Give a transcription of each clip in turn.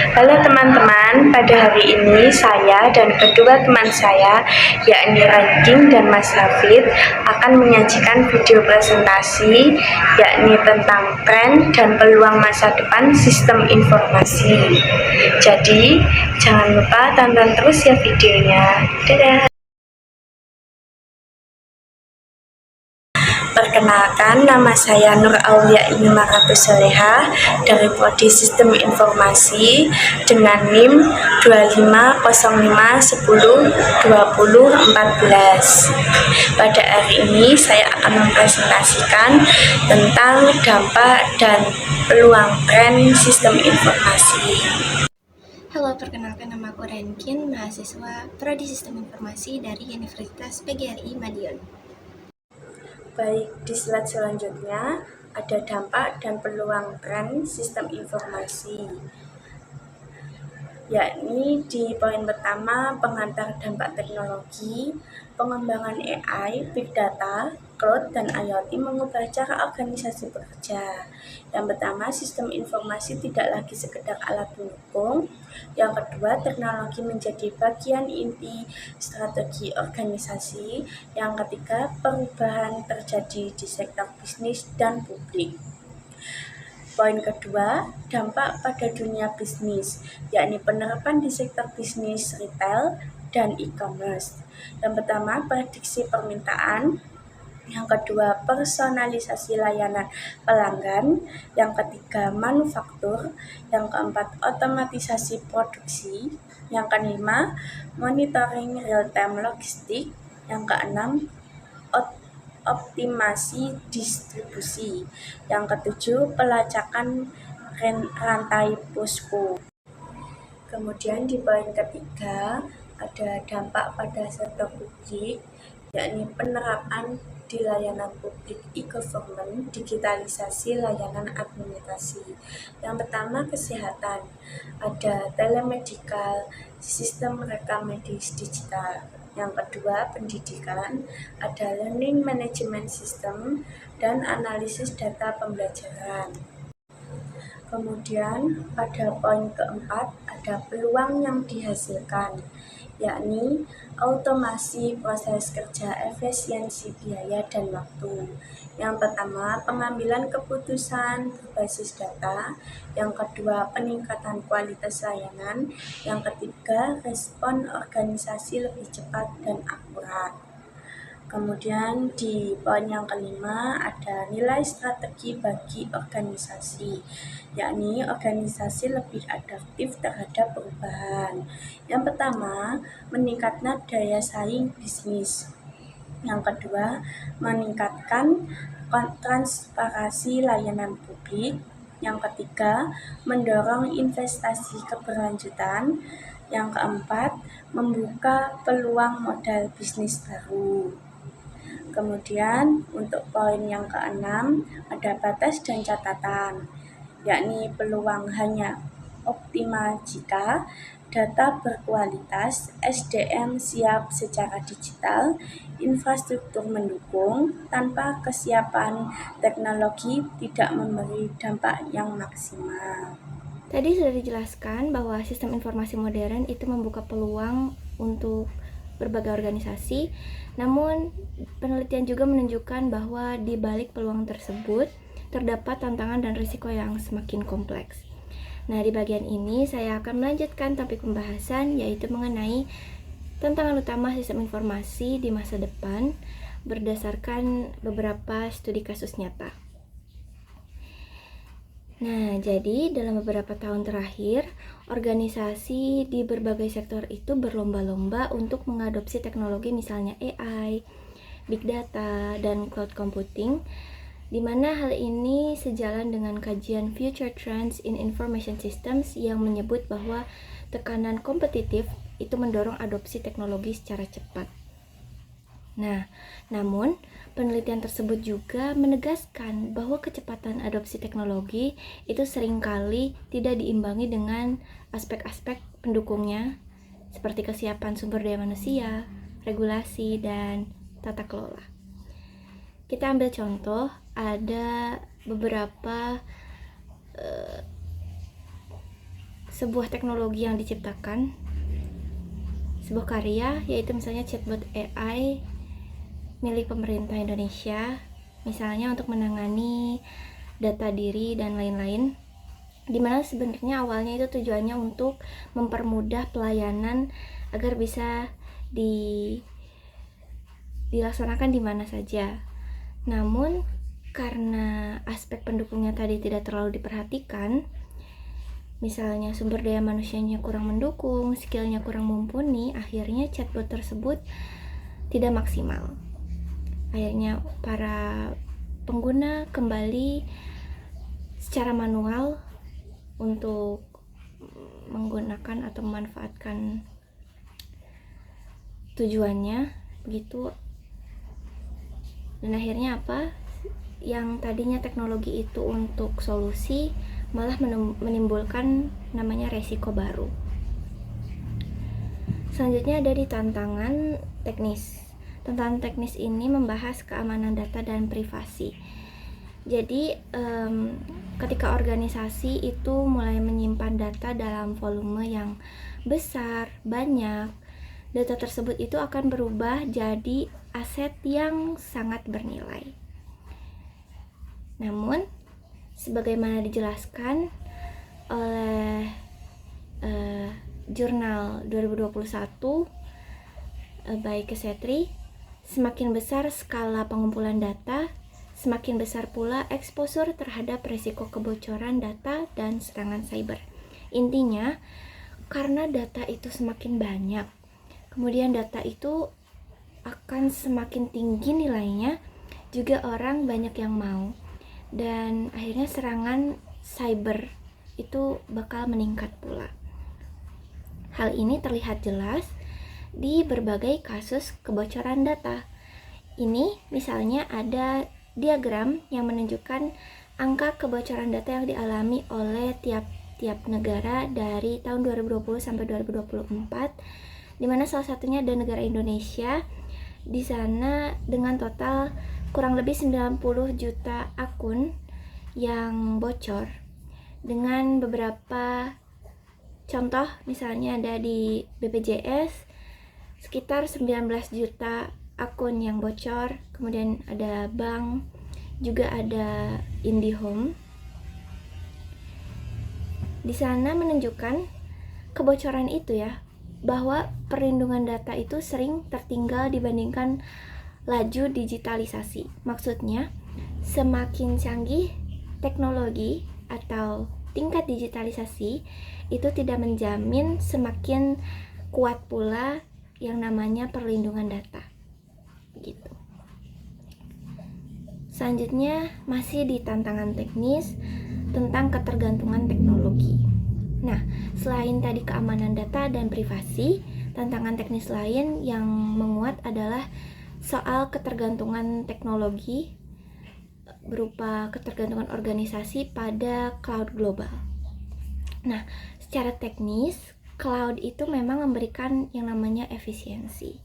Halo teman-teman, pada hari ini saya dan kedua teman saya, yakni Ranking dan Mas Hafid, akan menyajikan video presentasi yakni tentang tren dan peluang masa depan sistem informasi. Jadi, jangan lupa tonton terus ya videonya. Dadah! Perkenalkan, nama saya Nur Aulia Inimaratus Soleha dari Prodi Sistem Informasi dengan NIM 2505102014. Pada hari ini saya akan mempresentasikan tentang dampak dan peluang tren sistem informasi. Halo, perkenalkan nama aku Renkin, mahasiswa Prodi Sistem Informasi dari Universitas PGRI Madiun. Baik, di slide selanjutnya ada dampak dan peluang tren sistem informasi, yakni di poin pertama pengantar dampak teknologi, pengembangan AI, Big Data, Cloud, dan IoT mengubah cara organisasi bekerja. Yang pertama, sistem informasi tidak lagi sekedar alat pendukung. Yang kedua, teknologi menjadi bagian inti strategi organisasi. Yang ketiga, perubahan terjadi di sektor bisnis dan publik. Poin kedua, dampak pada dunia bisnis, yakni penerapan di sektor bisnis retail dan e-commerce. Yang pertama, prediksi permintaan. Yang kedua, personalisasi layanan pelanggan. Yang ketiga, manufaktur. Yang keempat, otomatisasi produksi. Yang kelima, monitoring real-time logistik. Yang keenam, optimasi distribusi. Yang ketujuh, pelacakan rantai posko. Kemudian di poin ketiga ada dampak pada sektor publik, yakni penerapan di layanan publik e-government, digitalisasi layanan administrasi. Yang pertama, kesehatan, ada telemedical, sistem rekam medis digital. Yang kedua, pendidikan, ada learning management system dan analisis data pembelajaran. Kemudian pada poin keempat ada peluang yang dihasilkan, yakni automasi proses kerja, efisiensi biaya dan waktu. Yang pertama, pengambilan keputusan berbasis data. Yang kedua, peningkatan kualitas layanan. Yang ketiga, respon organisasi lebih cepat dan akurat. Kemudian di poin yang kelima ada nilai strategi bagi organisasi, yakni organisasi lebih adaptif terhadap perubahan. Yang pertama, meningkatnya daya saing bisnis. Yang kedua, meningkatkan transparansi layanan publik. Yang ketiga, mendorong investasi keberlanjutan. Yang keempat, membuka peluang modal bisnis baru. Kemudian untuk poin yang keenam ada batas dan catatan, yakni peluang hanya optimal jika data berkualitas, SDM siap secara digital, infrastruktur mendukung, tanpa kesiapan teknologi tidak memberi dampak yang maksimal. Tadi sudah dijelaskan bahwa sistem informasi modern itu membuka peluang untuk berbagai organisasi, namun penelitian juga menunjukkan bahwa di balik peluang tersebut terdapat tantangan dan risiko yang semakin kompleks. Nah, di bagian ini saya akan melanjutkan topik pembahasan, yaitu mengenai tantangan utama sistem informasi di masa depan berdasarkan beberapa studi kasus nyata. Nah, jadi dalam beberapa tahun terakhir, organisasi di berbagai sektor itu berlomba-lomba untuk mengadopsi teknologi misalnya AI, Big Data, dan Cloud Computing, di mana hal ini sejalan dengan kajian Future Trends in Information Systems yang menyebut bahwa tekanan kompetitif itu mendorong adopsi teknologi secara cepat. Nah, namun penelitian tersebut juga menegaskan bahwa kecepatan adopsi teknologi itu seringkali tidak diimbangi dengan aspek-aspek pendukungnya seperti kesiapan sumber daya manusia, regulasi, dan tata kelola. Kita ambil contoh, ada beberapa sebuah teknologi yang diciptakan, sebuah karya, yaitu misalnya chatbot AI milik pemerintah Indonesia, misalnya untuk menangani data diri dan lain-lain, dimana sebenarnya awalnya itu tujuannya untuk mempermudah pelayanan agar bisa dilaksanakan di mana saja. Namun karena aspek pendukungnya tadi tidak terlalu diperhatikan, misalnya sumber daya manusianya kurang mendukung, skillnya kurang mumpuni, akhirnya chatbot tersebut tidak maksimal. Akhirnya para pengguna kembali secara manual untuk menggunakan atau memanfaatkan tujuannya begitu. Dan akhirnya apa? Yang tadinya teknologi itu untuk solusi malah menimbulkan namanya resiko baru. Selanjutnya ada di tantangan teknis. Tantangan teknis ini membahas keamanan data dan privasi. Jadi ketika organisasi itu mulai menyimpan data dalam volume yang besar, banyak, data tersebut itu akan berubah jadi aset yang sangat bernilai. Namun, sebagaimana dijelaskan oleh jurnal 2021 by Kesetri, semakin besar skala pengumpulan data, semakin besar pula exposure terhadap risiko kebocoran data dan serangan cyber. Intinya, karena data itu semakin banyak, kemudian data itu akan semakin tinggi nilainya, juga orang banyak yang mau, dan akhirnya serangan cyber itu bakal meningkat pula. Hal ini terlihat jelas di berbagai kasus kebocoran data. Ini misalnya ada diagram yang menunjukkan angka kebocoran data yang dialami oleh tiap negara dari tahun 2020 sampai 2024, di mana salah satunya ada negara Indonesia. Di sana dengan total kurang lebih 90 juta akun yang bocor, dengan beberapa contoh, misalnya ada di BPJS sekitar 19 juta akun yang bocor, kemudian ada bank, juga ada IndiHome. Di sana menunjukkan kebocoran itu ya, bahwa perlindungan data itu sering tertinggal dibandingkan laju digitalisasi. Maksudnya, semakin canggih teknologi atau tingkat digitalisasi itu tidak menjamin semakin kuat pula yang namanya perlindungan data. Begitu. Selanjutnya masih di tantangan teknis tentang ketergantungan teknologi. Nah, selain tadi keamanan data dan privasi, tantangan teknis lain yang menguat adalah soal ketergantungan teknologi berupa ketergantungan organisasi pada cloud global. Nah, secara teknis, cloud itu memang memberikan yang namanya efisiensi.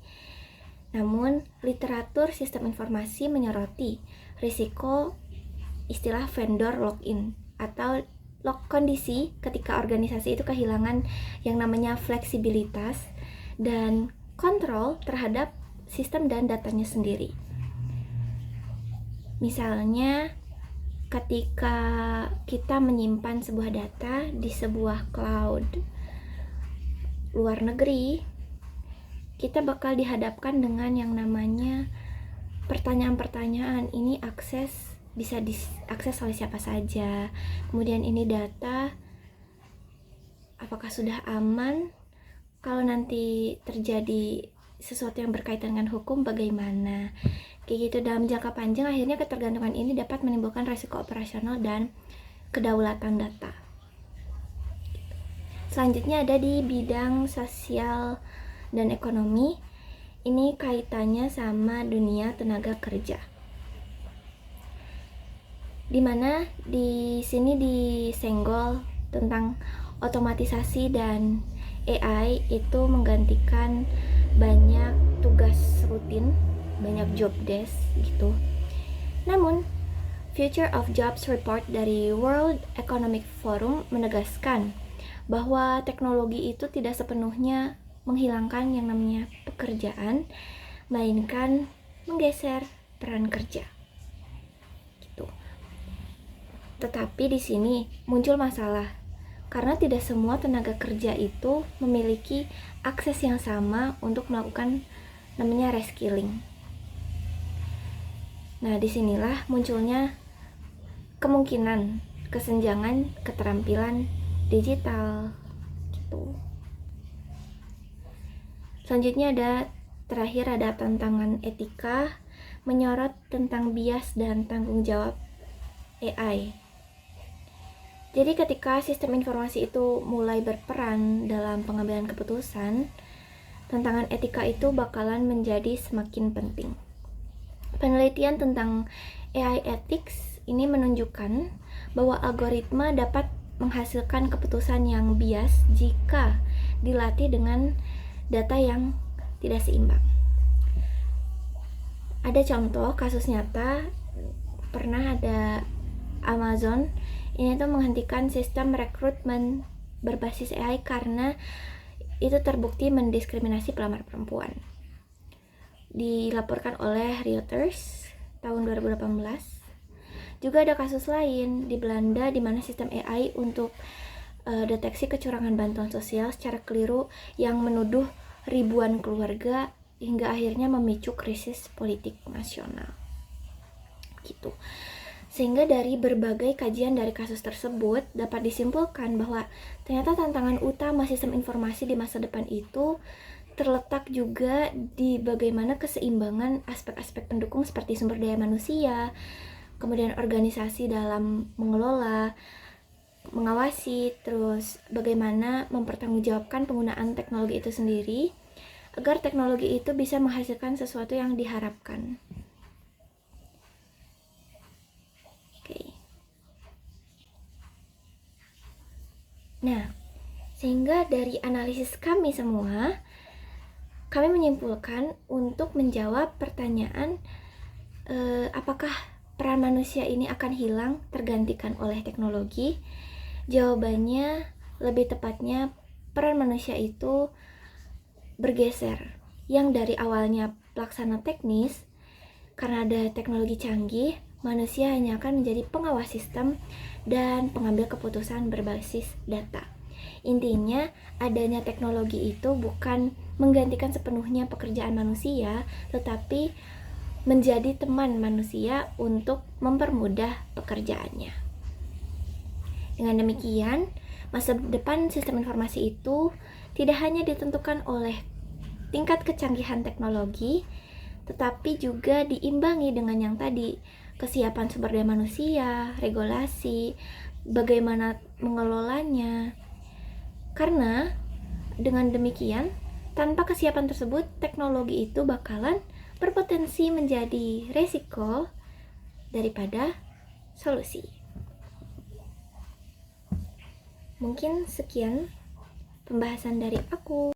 Namun, literatur sistem informasi menyoroti risiko istilah vendor lock-in atau kondisi ketika organisasi itu kehilangan yang namanya fleksibilitas dan kontrol terhadap sistem dan datanya sendiri. Misalnya, ketika kita menyimpan sebuah data di sebuah cloud luar negeri, kita bakal dihadapkan dengan yang namanya pertanyaan-pertanyaan. Ini bisa diakses oleh siapa saja, kemudian ini data apakah sudah aman, kalau nanti terjadi sesuatu yang berkaitan dengan hukum bagaimana, kayak gitu. Dalam jangka panjang akhirnya ketergantungan ini dapat menimbulkan risiko operasional dan kedaulatan data. Selanjutnya ada di bidang sosial dan ekonomi. Ini kaitannya sama dunia tenaga kerja, dimana di sini disenggol tentang otomatisasi dan AI itu menggantikan banyak tugas rutin, banyak job desk gitu. Namun, Future of Jobs Report dari World Economic Forum menegaskan bahwa teknologi itu tidak sepenuhnya menghilangkan yang namanya pekerjaan, melainkan menggeser peran kerja. Gitu. Tetapi di sini muncul masalah karena tidak semua tenaga kerja itu memiliki akses yang sama untuk melakukan namanya reskilling. Nah, disinilah munculnya kemungkinan kesenjangan keterampilan digital gitu. Selanjutnya terakhir ada tantangan etika, menyorot tentang bias dan tanggung jawab AI. Jadi ketika sistem informasi itu mulai berperan dalam pengambilan keputusan, tantangan etika itu bakalan menjadi semakin penting. Penelitian tentang AI ethics ini menunjukkan bahwa algoritma dapat menghasilkan keputusan yang bias jika dilatih dengan data yang tidak seimbang. Ada contoh kasus nyata, pernah ada Amazon ini tuh menghentikan sistem rekrutmen berbasis AI karena itu terbukti mendiskriminasi pelamar perempuan. Dilaporkan oleh Reuters tahun 2018. Juga ada kasus lain di Belanda di mana sistem AI untuk deteksi kecurangan bantuan sosial secara keliru yang menuduh ribuan keluarga hingga akhirnya memicu krisis politik nasional. Gitu. Sehingga dari berbagai kajian dari kasus tersebut dapat disimpulkan bahwa ternyata tantangan utama sistem informasi di masa depan itu terletak juga di bagaimana keseimbangan aspek-aspek pendukung seperti sumber daya manusia, kemudian organisasi dalam mengelola, mengawasi, terus bagaimana mempertanggungjawabkan penggunaan teknologi itu sendiri agar teknologi itu bisa menghasilkan sesuatu yang diharapkan. Oke. Nah, sehingga dari analisis kami semua, kami menyimpulkan untuk menjawab pertanyaan apakah peran manusia ini akan hilang tergantikan oleh teknologi? Jawabannya lebih tepatnya peran manusia itu bergeser. Yang dari awalnya pelaksana teknis, karena ada teknologi canggih, manusia hanya akan menjadi pengawas sistem dan pengambil keputusan berbasis data. Intinya, adanya teknologi itu bukan menggantikan sepenuhnya pekerjaan manusia, tetapi menjadi teman manusia untuk mempermudah pekerjaannya. Dengan demikian, masa depan sistem informasi itu tidak hanya ditentukan oleh tingkat kecanggihan teknologi, tetapi juga diimbangi dengan yang tadi, kesiapan sumber daya manusia, regulasi, bagaimana mengelolanya. Karena dengan demikian, tanpa kesiapan tersebut, teknologi itu bakalan berpotensi menjadi resiko daripada solusi. Mungkin sekian pembahasan dari aku.